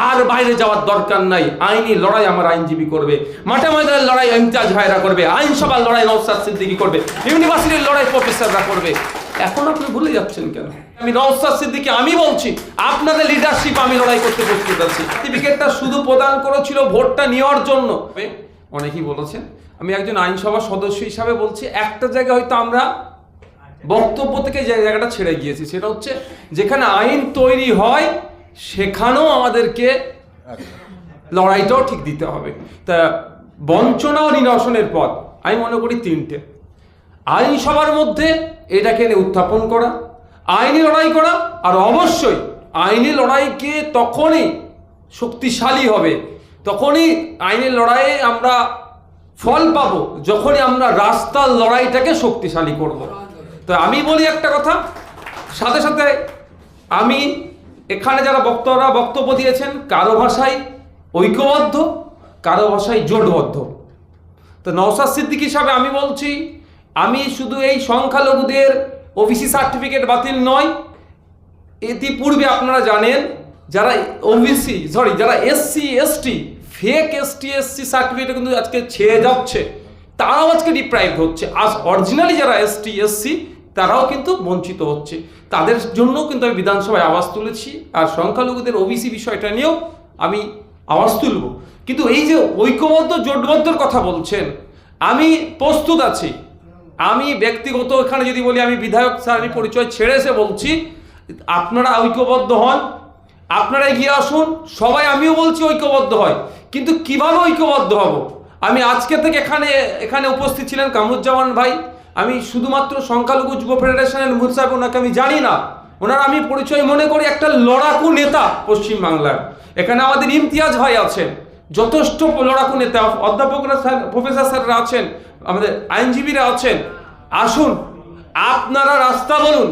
আর বাইরে যাওয়ার দরকার নাই, আইনি লড়াই আমার আইনজীবী করবে, মাঠে ময়দানের লড়াই ইমতিয়াজ ভাইরা করবে, আইনসভার লড়াই নওশাদ সিদ্দিকী করবে, ইউনিভার্সিটির লড়াই প্রফেসররা করবে। এখন আপনি ভুলে যাচ্ছেন কেন? আমি নওশাদ সিদ্দিকী আমি বলছি, আপনাদের লিডারশিপ আমি লড়াই করতে প্রস্তুত আছি। সার্টিফিকেটটা শুধু প্রদান করেছিল ভোটটা নেওয়ার জন্য। অনেকেই বলেছেন, আমি একজন আইনসভা সদস্য হিসাবে বলছি, একটা জায়গায় হয়তো আমরা বক্তব্য থেকে যে জায়গাটা ছেড়ে গিয়েছি, সেটা হচ্ছে যেখানে আইন তৈরি হয় সেখানেও আমাদেরকে লড়াইটাও ঠিক দিতে হবে। তা বঞ্চনা ও নিরসনের পথ আমি মনে করি তিনটে। আইনসভার মধ্যে এটাকে উত্থাপন করা, আইনি লড়াই করা, আর অবশ্যই আইনি লড়াইকে তখনই শক্তিশালী হবে, তখনই আইনের লড়াইয়ে আমরা ফল পাবো যখনই আমরা রাস্তার লড়াইটাকে শক্তিশালী করব। তো আমি বলি একটা কথা, সাথে সাথে আমি এখানে যারা বক্তারা বক্তব্য দিয়েছেন, কারো ভাষায় ঐক্যবদ্ধ, কারো ভাষায় জোটবদ্ধ। তো নওশাদ সিদ্দিকী হিসাবে আমি বলছি, আমি শুধু এই সংখ্যালঘুদের ওবিসি সার্টিফিকেট বাতিল নয়, ইতিপূর্বে আপনারা জানেন যারা যারা SC ST fake SC certificate কিন্তু আজকে ছেয়ে যাচ্ছে, তারাও আজকে ডিপ্রাইভ হচ্ছে। আজ অরিজিনালি যারা এসটি এসসি তারাও কিন্তু বঞ্চিত হচ্ছে, তাদের জন্য কিন্তু আমি বিধানসভায় আওয়াজ তুলেছি, আর সংখ্যালঘুদের ওবিসি বিষয়টা নিয়েও আমি আওয়াজ তুলব। কিন্তু এই যে ঐক্যবদ্ধ জোটবদ্ধর কথা বলছেন, আমি প্রস্তুত আছি। আমি ব্যক্তিগত এখানে যদি বলি, আমি বিধায়ক স্যারের পরিচয় ছেড়ে এসে বলছি, আপনারা ঐক্যবদ্ধ হন, আপনারা এগিয়ে আসুন, সবাই আমিও বলছি ঐক্যবদ্ধ হয়। কিন্তু কিভাবে ঐক্যবদ্ধ হব? আমি আজকে থেকে এখানে উপস্থিত ছিলেন কামরুজ্জামান ভাই, আমি শুধুমাত্র সংখ্যালঘু যুব ফেডারেশনের মুহিত সাহেব, ওনাকে আমি জানি না, ওনার আমি পরিচয় মনে করি একটা লড়াকু নেতা পশ্চিমবাংলার। এখানে আমাদের ইমতিয়াজ ভাই আছেন, যথেষ্ট লড়াকু নেতা, অধ্যাপকরা প্রফেসর স্যাররা আছেন, আমাদের আইনজীবীরা আছেন। আসুন, আপনারা রাস্তা বলুন,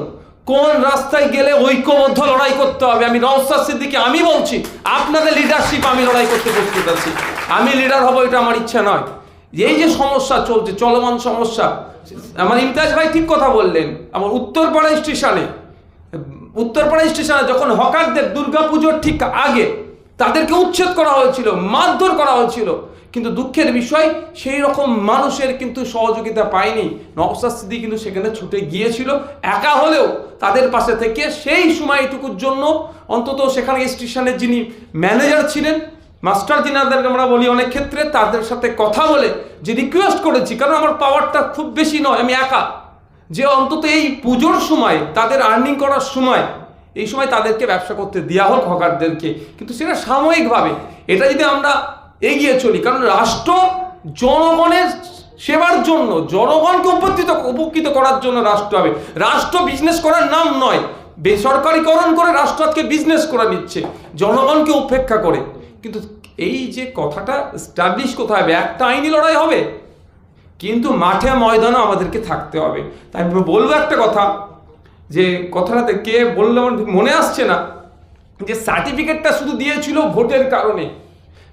কোন রাস্তায় গেলে ঐক্যবদ্ধ লড়াই করতে হবে। আমি নওশাদ সিদ্দিকী আমি বলছি, আপনাদের লিডারশিপ আমি লড়াই করতে প্রস্তুত আছি। আমি লিডার হব এটা আমার ইচ্ছা নয়। এই যে সমস্যা চলছে, চলমান সমস্যা, আমার ইমতিয়াজ ভাই ঠিক কথা বললেন। আমার উত্তরপাড়া স্টেশনে যখন হকারদের দুর্গাপুজোর ঠিক আগে তাদেরকে উচ্ছেদ করা হয়েছিল, মারধর করা হয়েছিল, কিন্তু দুঃখের বিষয় সেই রকম মানুষের কিন্তু সহযোগিতা পায়নি। নওশাদ সিদ্দিকী কিন্তু সেখানে ছুটে গিয়েছিল, একা হলেও তাদের পাশে থেকে সেই সময়টুকুর জন্য অন্তত সেখানে স্টেশনের যিনি ম্যানেজার ছিলেন, মাস্টার যিনাদেরকে আমরা বলি অনেক ক্ষেত্রে, তাদের সাথে কথা বলে যে রিকোয়েস্ট করেছি, কারণ আমার পাওয়ারটা খুব বেশি নয়, আমি একা, যে অন্তত এই পুজোর সময় তাদের আর্নিং করার সময়, এই সময় তাদেরকে ব্যবসা করতে দেওয়া হোক হকারদেরকে। কিন্তু সেটা সাময়িকভাবে, এটা যদি আমরা এগিয়ে চলি, কারণ রাষ্ট্র জনগণের সেবার জন্য, জনগণকে উপকৃত করার জন্য রাষ্ট্র হবে। রাষ্ট্র বিজনেস করার নাম নয়, বেসরকারিকরণ করে রাষ্ট্র আজকে বিজনেস করে নিচ্ছে জনগণকে উপেক্ষা করে। কিন্তু এই যে কথাটা এস্টাবলিশ কোথায় হবে? একটা আইনি লড়াই হবে, কিন্তু মাঠে ময়দানে আমাদেরকে থাকতে হবে। তাই বলবো একটা কথা, যে কথাটাতে কে বললে আমার মনে আসছে না, যে সার্টিফিকেটটা শুধু দিয়েছিল ভোটের কারণে।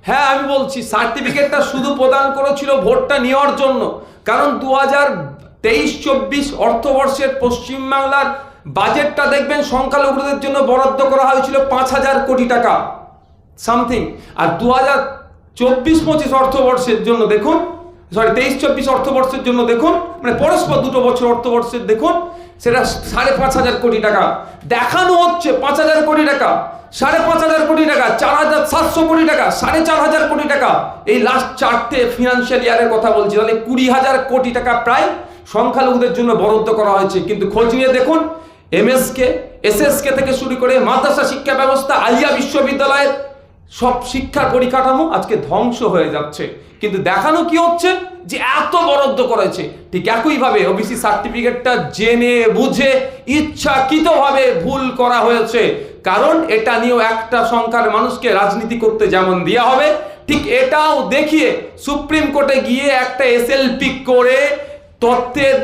হ্যাঁ, আমি বলছি সার্টিফিকেটটা শুধু প্রদান করেছিল ভোটটা নেওয়ার জন্য, কারণ 2023-24 অর্থবর্ষের পশ্চিমবাংলার বাজেটটা দেখবেন সংখ্যালঘুদের জন্য বরাদ্দ করা হয়েছিল 5,000 কোটি টাকা সামথিং, আর 2024-25 অর্থবর্ষের জন্য দেখুন, 23-24 অর্থবর্ষের জন্য দেখুন, মানে পরস্পর দুটো বছর অর্থবর্ষের দেখুন, সেটা 5,500 কোটি টাকা দেখানো হচ্ছে। 5,000 কোটি টাকা, 5,500 কোটি টাকা, 4,700 কোটি টাকা, 4,500 কোটি টাকা, এই লাস্ট 4টে ফিনান্সিয়াল ইয়ারের কথা বলছি। তাহলে 20,000 কোটি টাকা প্রায় সংখ্যালঘুদের জন্য বরাদ্দ করা হয়েছে। কিন্তু খোঁজ নিয়ে দেখুন, এমএসকে এসএসকে থেকে শুরু করে মাদ্রাসা শিক্ষা ব্যবস্থা, আলিয়া বিশ্ববিদ্যালয়ের সব শিক্ষার পরিকাঠামো আজকে ধ্বংস হয়ে যাচ্ছে। কিন্তু দেখানো কি হচ্ছে, যে এত বরাদ্দ করেছে। ঠিক একইভাবে ওবিসি সার্টিফিকেটটা জেনে বুঝে ইচ্ছাকৃতভাবে ভুল করা হয়েছে, কারণ এটা নিয়েও একটা সংখ্যার মানুষকে রাজনীতি করতে যেমন দেওয়া হবে, ঠিক এটাও দেখিয়ে সুপ্রিম কোর্টে গিয়ে একটা এসএলপি করে তথ্যের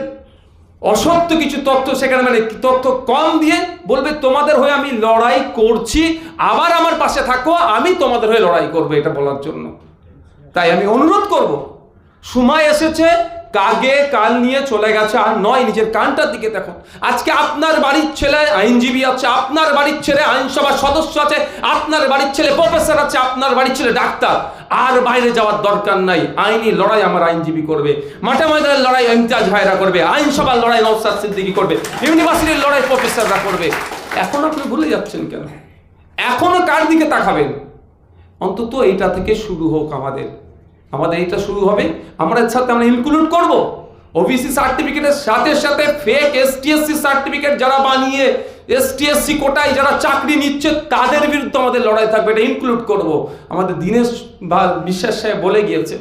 অসত্য কিছু তথ্য সেখানে, মানে তথ্য কম দিয়ে বলবে তোমাদের হয়ে আমি লড়াই করছি, আবার আমার পাশে থাকো, আমি তোমাদের হয়ে লড়াই করবো, এটা বলার জন্য। তাই আমি অনুরোধ করব, সময় এসেছে কাগে কাল নিয়ে চলে গেছে, আর নয়। নিজের কানটার দিকে দেখুন। আজকে আপনার বাড়ির ছেলে আইনজীবী আছে, আপনার বাড়ির ছেলে আইনসভার সদস্য আছে, আপনার বাড়ির ছেলে প্রফেসর আছে, আপনার বাড়ির ছেলে ডাক্তার। আর বাইরে যাওয়ার দরকার নাই। আইনি লড়াই আমার আইনজীবী করবে, মাঠে ময়দানের লড়াই ইমতিয়াজ ভাইরা করবে, আইনসভার লড়াই নওশাদ সিদ্দিকী করবে, ইউনিভার্সিটির লড়াই প্রফেসররা করবে। এখন আপনি ভুলে যাচ্ছেন কেন? এখনো কার দিকে তাকাবেন? অন্তত এইটা থেকে শুরু হোক। আমাদের এইটা শুরু হবে। আমরা এর সাথে আমরা ইনক্লুড করব ওবিসি সার্টিফিকেটের সাথে সাথে ফেক এসটিএসসি সার্টিফিকেট যারা বানিয়ে এসটিএসসি কোটায় যারা চাকরি নিচ্ছে তাদের বিরুদ্ধে আমাদের লড়াই থাকবে, এটা ইনক্লুড করব। আমাদের দীনেশ বিশ্বাস সাহেব বলে গিয়েছে।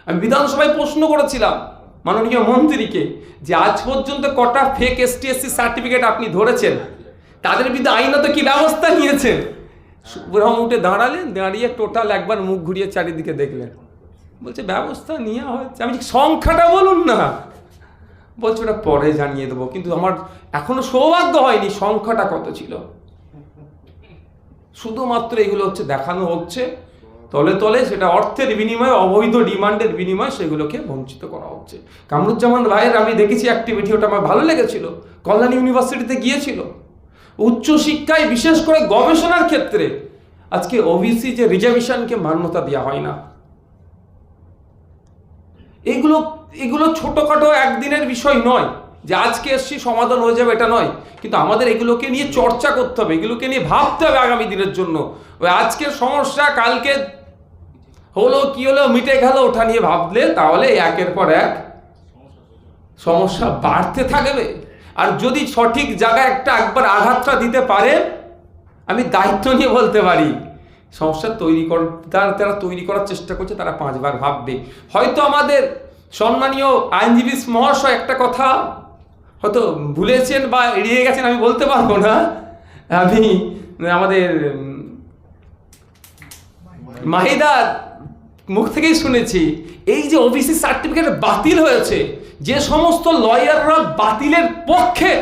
আমি বিধানসভায় প্রশ্ন করেছিলাম মাননীয় মন্ত্রীকে যে আজ পর্যন্ত কটা ফেক এসটিএসসি সার্টিফিকেট আপনি ধরেছেন, তাদের বিরুদ্ধে আইনত কি ব্যবস্থা নিয়েছেন? সুব্রহ্ম উঠে দাঁড়ালেন, দাঁড়িয়ে টোটাল একবার মুখ ঘুরিয়ে চারিদিকে দেখলেন, বলছে ব্যবস্থা নেওয়া হয়েছে। আমি সংখ্যাটা বলুন না, বলছে ওটা পরে জানিয়ে দেবো। কিন্তু আমার এখনো সৌভাগ্য হয়নি সংখ্যাটা কত ছিল। শুধুমাত্র এগুলো হচ্ছে দেখানো হচ্ছে তলে তলে, সেটা অর্থের বিনিময়ে, অবৈধ ডিমান্ডের বিনিময়ে সেগুলোকে বঞ্চিত করা হচ্ছে। কামরুজ্জামান ভাইয়ের আমি দেখেছি অ্যাক্টিভিটি, ওটা আমার ভালো লেগেছিল। কল্যাণ ইউনিভার্সিটিতে গিয়েছিল, উচ্চশিক্ষায় বিশেষ করে গবেষণার ক্ষেত্রে আজকে ওবিসি যে রিজার্ভেশনকে মান্যতা দেওয়া হয় না, এগুলো ছোটখাটো একদিনের বিষয় নয় যে আজকে এসছি সমাধান হয়ে যাবে, এটা নয়। কিন্তু আমাদের এগুলোকে নিয়ে চর্চা করতে হবে, এগুলোকে নিয়ে ভাবতে হবে আগামী দিনের জন্য। ওই আজকের সমস্যা কালকে হলো কি হলো মিটে গেল ওটা নিয়ে ভাবলে তাহলে একের পর এক সমস্যা বাড়তে থাকবে। আর যদি সঠিক জায়গায় একবার আঘাতটা দিতে পারে, আমি দায়িত্ব নিয়ে বলতে পারি সমস্যা তারা তৈরি করার চেষ্টা করছে, তারা 5 বার ভাববে। হয়তো আমাদের সম্মানীয় আইনজীবী মহাশয় একটা কথা হয়তো ভুলেছেন বা এড়িয়ে গেছেন, আমি বলতে পারবো না। আমি আমাদের মাহিদার মুখ থেকেই শুনেছি, এই যে ওবিসি সার্টিফিকেট বাতিল হয়েছে, যে সমস্ত লয়াররা বাতিলের পক্ষে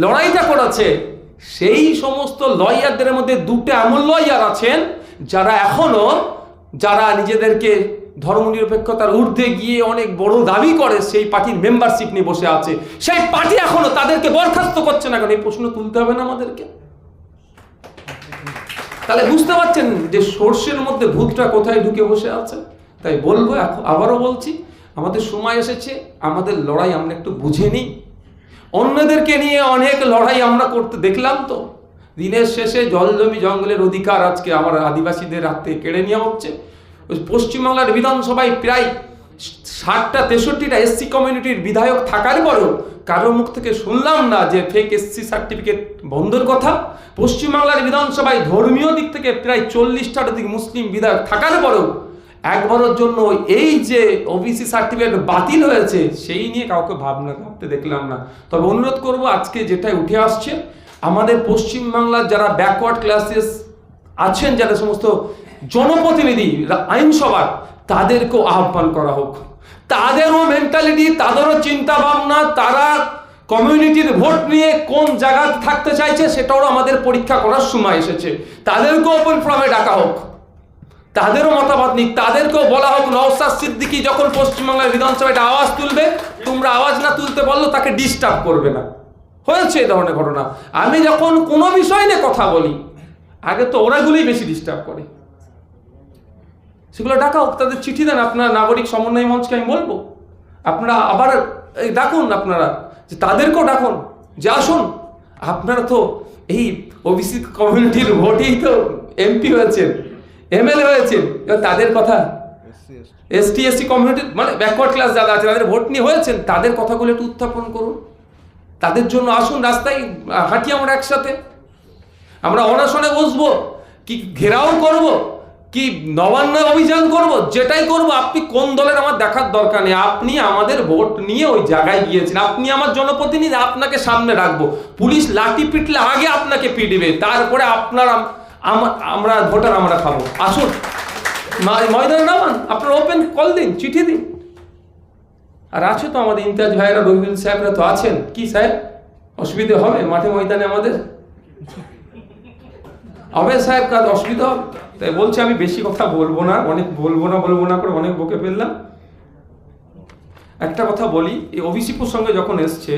লড়াইটা করেছে, সেই সমস্ত লয়ারদের মধ্যে 2টা এমন লয়ার আছেন যারা নিজেদেরকে ধর্মনিরপেক্ষতার ঊর্ধ্বে গিয়ে অনেক বড় দাবি করে, সেই পার্টির মেম্বারশিপ নিয়ে বসে আছে। সেই পার্টি এখনো তাদেরকে বরখাস্ত করছে না কেন? এই প্রশ্ন তুলতে হবে না আমাদেরকে? তাহলে বুঝতে পারছেন যে সর্ষের মধ্যে ভূতটা কোথায় ঢুকে বসে আছে। তাই বলবো, আবারও বলছি, আমাদের সময় এসেছে, আমাদের লড়াই আমরা একটু বুঝে নিই। অন্যদেরকে নিয়ে অনেক লড়াই আমরা করতে দেখলাম তো, দিনের শেষে জল জমি জঙ্গলের অধিকার আজকে আমার আদিবাসীদের হাত থেকে কেড়ে নেওয়া হচ্ছে। পশ্চিমবাংলার বিধানসভায় প্রায় 60টা 63টা এসসি কমিউনিটির বিধায়ক থাকার পরেও কারোর মুখ থেকে শুনলাম না যে ফেক এসসি সার্টিফিকেট বন্ধের কথা। পশ্চিমবাংলার বিধানসভায় ধর্মীয় দিক থেকে প্রায় 40টার দিক মুসলিম বিধায়ক থাকার পরেও একবারের জন্য এই যে ওবিসি সার্টিফিকেট বাতিল হয়েছে সেই নিয়ে কাউকে ভাবতে দেখলাম না। তবে অনুরোধ করব, আজকে যেটাই উঠে আসছে, আমাদের পশ্চিমবাংলার যারা ব্যাকওয়ার্ড ক্লাসেস আছেন, যারা সমস্ত জনপ্রতিনিধি আইনসভার, তাদেরকেও আহ্বান করা হোক। তাদেরও মেন্টালিটি, তাদেরও চিন্তা ভাবনা, তারা কমিউনিটির ভোট নিয়ে কোন জায়গায় থাকতে চাইছে সেটাও আমাদের পরীক্ষা করার সময় এসেছে। তাদেরকেও ওপেন ফোরামে ডাকা হোক, তাদেরও মতামত নিক, তাদেরকেও বলা হোক নওশাদ সিদ্দিকী যখন পশ্চিমবাংলার বিধানসভায় একটা আওয়াজ তুলবে, তোমরা আওয়াজ না তুলতে বললো তাকে ডিস্টার্ব করবে না। হয়েছে এই ধরনের ঘটনা। আমি যখন কোনো বিষয় নিয়ে কথা বলি, আগে তো ওরাগুলোই বেশি ডিস্টার্ব করে, সেগুলো ডাকা হোক, তাদের চিঠি দেন। আপনার নাগরিক সমন্বয় মঞ্চকে আমি বলবো, আপনারা আবার ডাকুন, আপনারা যে তাদেরকেও ডাকুন যে আসুন, আপনারা তো এই ওবিসি কমিউনিটির ভোটেই তো এমপি হয়েছেন, এমএলএ হয়েছেন, এবার তাদের কথা এসটি এসসি কমিউনিটি মানে ব্যাকওয়ার্ড ক্লাস যারা আছে তাদের ভোট নিয়ে হয়েছেন, তাদের কথাগুলো একটু উত্থাপন করুন। তাদের জন্য আসুন, রাস্তায় হাঁটি আমরা একসাথে, আমরা অনশনে বসবো, কি ঘেরাও করব, কি নবান্ন অভিযান করব, যেটাই করব। আপনি কোন দলের আমার দেখার দরকার নেই, আপনি আমাদের ভোট নিয়ে ওই জায়গায় গিয়েছেন, আপনি আমার জনপ্রতিনিধি, আপনাকে সামনে রাখবো। পুলিশ লাঠি পিটলে আগে আপনাকে পিটবে, তারপরে আমরা ভোটার আমরা খাবো। আসুন ময়দানে নামান, আপনার ওপেন কল দিন, চিঠি দিন। আর আছে তো আমাদের ইমতিয়াজ ভাইরা, রবিউল সাহেবরা তো আছেন। কি সাহেব অসুবিধে হবে মাঠে ময়দানে? আমাদের হবে সাহেব, কাজ অসুবিধা হবে। তাই বলছি আমি বেশি কথা বলবো না, অনেক বলবো না করে অনেক বকে ফেললাম। একটা কথা বলি, এই ওবিসি প্রসঙ্গে যখন এসছে,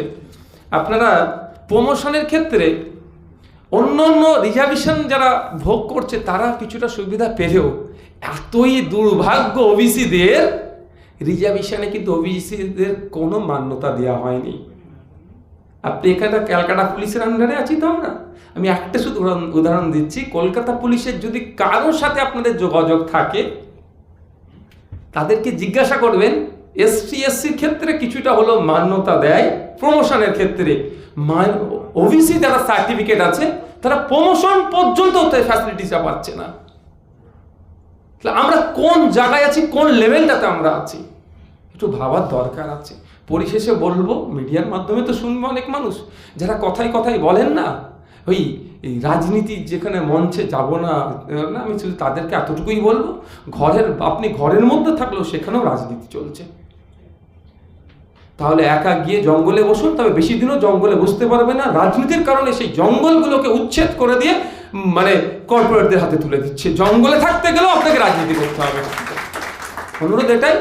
আপনারা প্রমোশনের ক্ষেত্রে অন্য অন্য রিজার্ভেশন যারা ভোগ করছে তারা কিছুটা সুবিধা পেলেও এতই দুর্ভাগ্য ওবিসিদের, রিজার্ভেশনে কিন্তু ওবিসিদের কোনো মান্যতা দেওয়া হয়নি। আপনি এখানে ক্যালকাটা পুলিশের আন্ডারে আছি তো আমরা, আমি একটা শুধু উদাহরণ দিচ্ছি, কলকাতা পুলিশের যদি কারোর সাথে আপনাদের যোগাযোগ থাকে তাদেরকে জিজ্ঞাসা করবেন, এসটি এসসির ক্ষেত্রে কিছুটা হলো মান্যতা দেয়, প্রমোশনের ক্ষেত্রে ওবিসি যারা সার্টিফিকেট আছে তারা প্রমোশন পর্যন্ত ফ্যাসিলিটিসটা পাচ্ছে না। আমরা কোন জায়গায় আছি, কোন লেভেলটাতে আমরা আছি, একটু ভাবার দরকার আছে। পরিশেষে বলবো, মিডিয়ার মাধ্যমে তো শুনবো অনেক মানুষ যারা কথায় কথায় বলেন না, ওই এই রাজনীতি যেখানে মঞ্চে যাব না, আমি শুধু তাদেরকে এতটুকুই বলবো, আপনি ঘরের মধ্যে থাকলেও সেখানেও রাজনীতি চলছে। তাহলে একা গিয়ে জঙ্গলে বসুন, তবে বেশি দিনও জঙ্গলে বসতে পারবে না। রাজনীতির কারণে সেই জঙ্গলগুলোকে উচ্ছেদ করে দিয়ে মানে কর্পোরেটদের হাতে তুলে দিচ্ছে। জঙ্গলে থাকতে গেলেও আপনাকে রাজনীতি করতে হবে। অনুরোধ এটাই,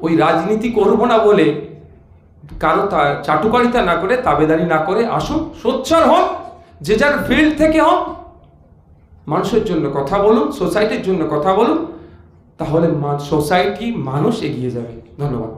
ওই রাজনীতি করবো না বলে কারো চাটুকারিতা না করে, তাবেদারি না করে আসুন, সোচ্চার হন, যে যার ফিল্ড থেকে হন, মানুষের জন্য কথা বলুন, সোসাইটির জন্য কথা বলুন, তাহলে সোসাইটি মানুষ এগিয়ে যাবে। ধন্যবাদ।